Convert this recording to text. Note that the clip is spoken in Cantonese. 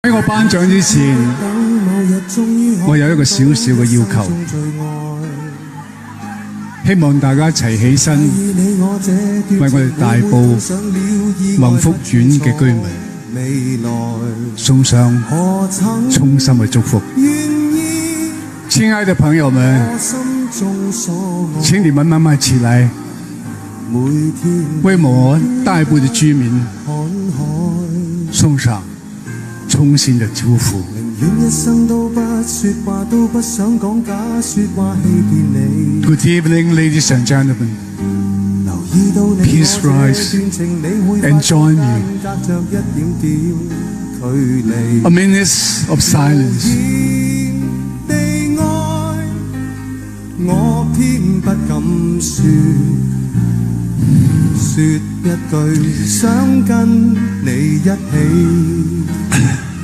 喺我頒獎之前，我有一個小小嘅要求，希望大家一齊起身，為我哋大埔宏福苑嘅居民送上衷心嘅祝福。親愛的朋友們，請你們慢慢起來，為我大埔的居民送上衷心的祝福。Good evening, ladies and gentlemen. Please rise and join me. A minute of silence. 我偏不敢說一句，想跟你一起。